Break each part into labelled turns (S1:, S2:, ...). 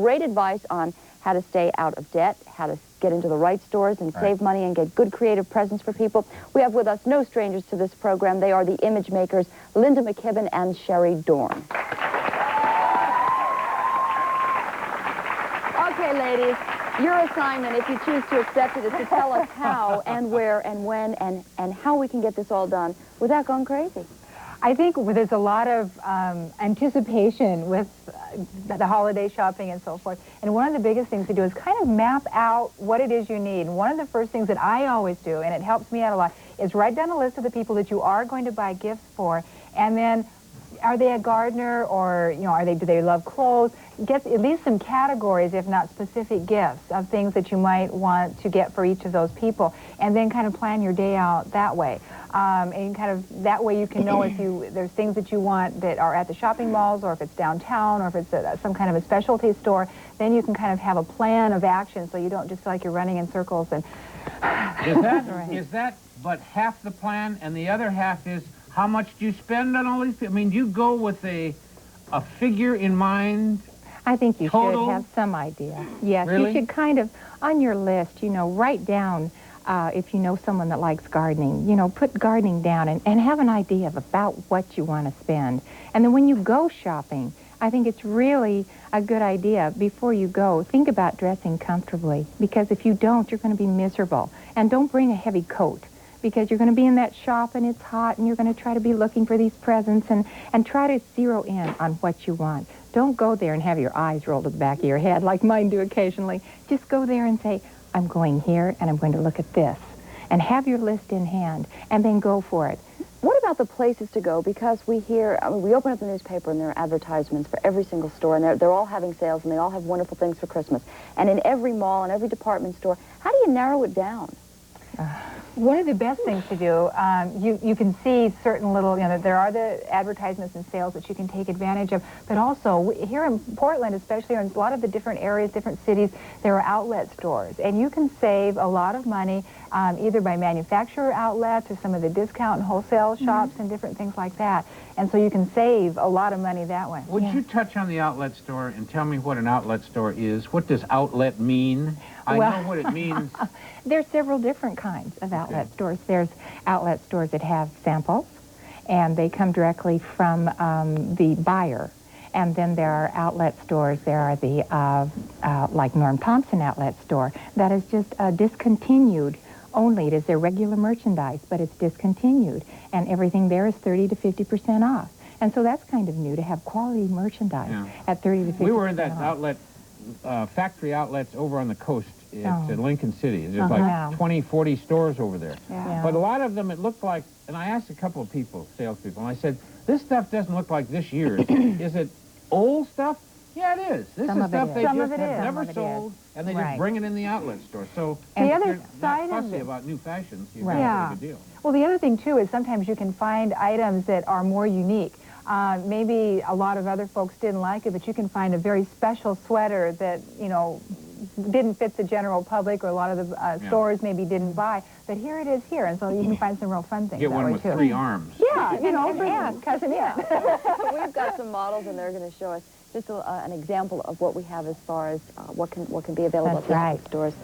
S1: great advice on how to stay out of debt, how to get into the right stores and save money and get good creative presents for people. We have with us no strangers to this program. They are the image makers, Linda McKibben and Sherry Dorn. Okay, ladies, your assignment, if you choose to accept it, is to tell us how and where and when and how we can get this all done without going crazy.
S2: I think there's a lot of anticipation with the holiday shopping and so forth. And one of the biggest things to do is kind of map out what it is you need. And one of the first things that I always do, and it helps me out a lot, is write down a list of the people that you are going to buy gifts for. And then, are they a gardener, or, you know, do they love clothes? Get at least some categories, if not specific gifts, of things that you might want to get for each of those people. And then kind of plan your day out that way. And kind of that way you can know if there's things that you want that are at the shopping malls, or if it's downtown, or if it's some kind of a specialty store. Then you can kind of have a plan of action, so you don't just feel like you're running in circles. And
S3: is that but half the plan, and the other half is how much do you spend on all these people? I mean, do you go with a figure in mind?
S4: I think you
S3: total?
S4: should have some idea. Yes,
S3: really?
S4: You should kind of, on your list, you know, write down, if you know someone that likes gardening, you know, put gardening down and have an idea of about what you want to spend. And then when you go shopping, I think it's really a good idea, before you go, think about dressing comfortably. Because if you don't, you're going to be miserable. And don't bring a heavy coat, because you're going to be in that shop and it's hot and you're going to try to be looking for these presents and try to zero in on what you want. Don't go there and have your eyes rolled to the back of your head like mine do occasionally. Just go there and say, I'm going here and I'm going to look at this. And have your list in hand and then go for it.
S1: What about the places to go? Because we hear, I mean, we open up the newspaper and there are advertisements for every single store, and they're all having sales and they all have wonderful things for Christmas. And in every mall and every department store, how do you narrow it down?
S2: One of the best things to do, you can see certain little, you know, there are the advertisements and sales that you can take advantage of, but also here in Portland, especially, or in a lot of the different areas, different cities, there are outlet stores, and you can save a lot of money either by manufacturer outlets or some of the discount and wholesale shops and different things like that, and so you can save a lot of money that way.
S3: Would you touch on the outlet store and tell me what an outlet store is? What does outlet mean? I know what it means.
S4: There's several different kinds of outlet stores. There's outlet stores that have samples, and they come directly from the buyer. And then there are outlet stores. There are the, like Norm Thompson outlet store, that is just discontinued only. It is their regular merchandise, but it's discontinued. And everything there is 30 to 50% off. And so that's kind of new, to have quality merchandise at 30 to 50% off.
S3: We were in that outlet, factory outlets over on the coast at Lincoln City. There's like 20, 40 stores over there. But a lot of them, it looked like, and I asked a couple of people, salespeople, and I said, this stuff doesn't look like this year's. Is it old stuff? Yeah, it is. This is stuff they just have never sold, and they just bring it in the outlet store. So
S2: the
S3: if
S2: other
S3: you're
S2: side
S3: not
S2: of
S3: fussy
S2: it,
S3: about new fashions, you've got a pretty good deal.
S2: Well, the other thing, too, is sometimes you can find items that are more unique. Maybe a lot of other folks didn't like it, but you can find a very special sweater that, you know, didn't fit the general public, or a lot of the stores maybe didn't buy. But here it is here, and so you can find some real fun things.
S3: Get one with 3 arms.
S2: Yeah, you know, cousin Ann.
S1: We've got some models, and they're going to show us just an example of what we have as far as what can be available at the stores.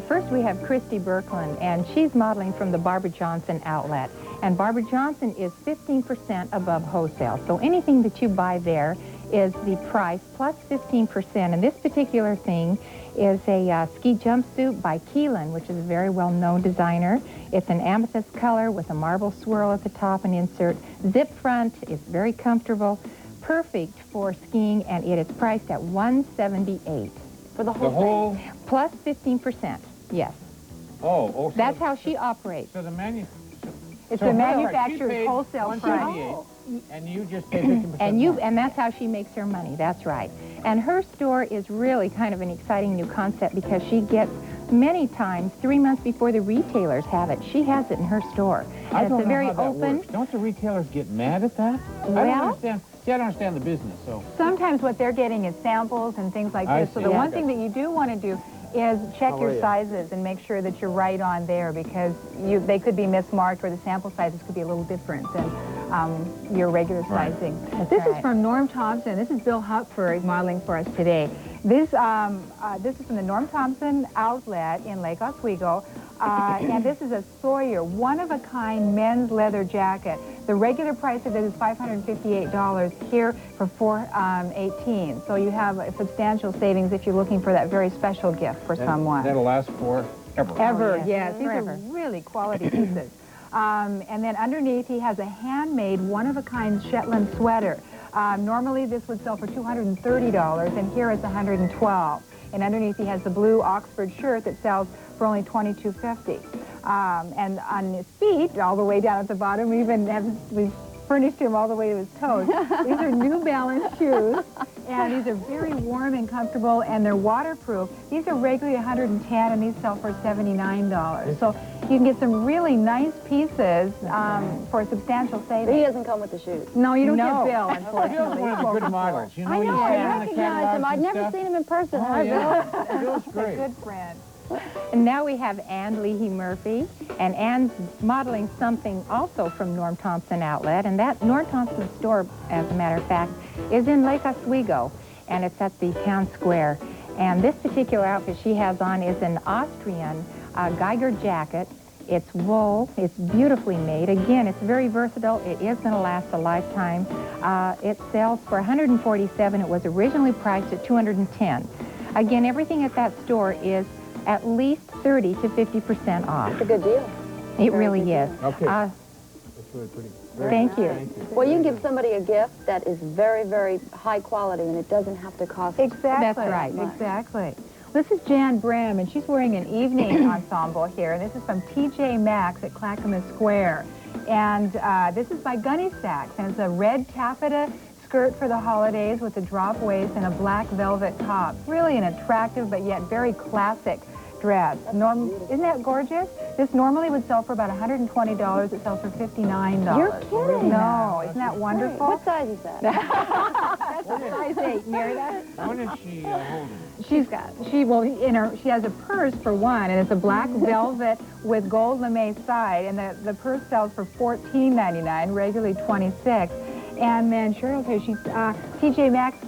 S4: First, we have Christy Birkeland, and she's modeling from the Barbara Johnson outlet. And Barbara Johnson is 15% above wholesale. So anything that you buy there is the price plus 15%. And this particular thing is a ski jumpsuit by Keelan, which is a very well-known designer. It's an amethyst color with a marble swirl at the top and insert. Zip front, it's very comfortable, perfect for skiing, and it is priced at $178.
S1: For the whole thing?
S4: Plus 15%, yes.
S3: So
S4: that's how she operates.
S3: So the
S2: it's the manufacturer's wholesale price.
S3: And you just pay 50%.
S4: And that's how she makes her money. That's right. And her store is really kind of an exciting new concept, because she gets many times 3 months before the retailers have it. She has it in her store. And
S3: I don't
S4: it's a
S3: know
S4: very
S3: how that
S4: open.
S3: works. Don't the retailers get mad at that?
S4: Well,
S3: I don't understand. See, I don't understand the business. So
S2: sometimes what they're getting is samples and things like this. So the one thing that you do want to do is check your sizes and make sure that you're right on there, because they could be mismarked, or the sample sizes could be a little different. And your regular sizing. This is from Norm Thompson. This is Bill Hupford modeling for us today. This is from the Norm Thompson outlet in Lake Oswego. And this is a Sawyer, one-of-a-kind men's leather jacket. The regular price of it is $558, here for $418. So you have a substantial savings if you're looking for that very special gift for someone.
S3: That'll last forever.
S2: Ever,
S4: yes.
S2: yes. These are really quality pieces. And then underneath he has a handmade, one-of-a-kind Shetland sweater. Normally this would sell for $230, and here it's $112. And underneath he has the blue Oxford shirt that sells for only $22.50. And on his feet, all the way down at the bottom, we've furnished him all the way to his toes. These are New Balance shoes, and these are very warm and comfortable, and they're waterproof. These are regularly $110, and these sell for $79. So you can get some really nice pieces for a substantial savings.
S1: But he doesn't come with the shoes.
S2: No, you don't get Bill, unfortunately.
S3: Bill's one of the good models. You know,
S1: I know, I recognize him. I've never
S3: stuff.
S1: seen him in person.
S3: Oh,
S1: Hi,
S3: yeah.
S1: Bill.
S3: Bill's great.
S2: A good friend.
S4: And now we have Ann Leahy Murphy, and Ann's modeling something also from Norm Thompson Outlet, and that Norm Thompson store, as a matter of fact, is in Lake Oswego, and it's at the town square. And this particular outfit she has on is an Austrian Geiger jacket. It's wool. It's beautifully made. Again, it's very versatile. It is going to last a lifetime. It sells for $147. It was originally priced at $210. Again, everything at that store is at least 30 to 50% off.
S1: It's a good deal.
S4: It really is.
S3: Okay. That's really pretty.
S4: Thank you.
S3: Thank you.
S1: Well, you can give somebody a gift that is very, very high quality, and it doesn't have to cost.
S2: Exactly.
S4: That's right.
S2: Exactly. This is Jan Brehm, and she's wearing an evening ensemble here. And this is from TJ Maxx at Clackamas Square. And this is by Gunny Sacks, and it's a red taffeta skirt for the holidays with a drop waist and a black velvet top. Really an attractive but yet very classic dress. Isn't that gorgeous? This normally would sell for about $120. It sells for $59.
S1: You're kidding.
S2: No, isn't that wonderful?
S1: What size is that?
S2: That's a size 8, Meredith.
S3: When is she holding?
S2: She has a purse for one, and it's a black velvet with gold lame side, and the purse sells for $14.99, regularly $26. And then Cheryl says she's TJ Maxx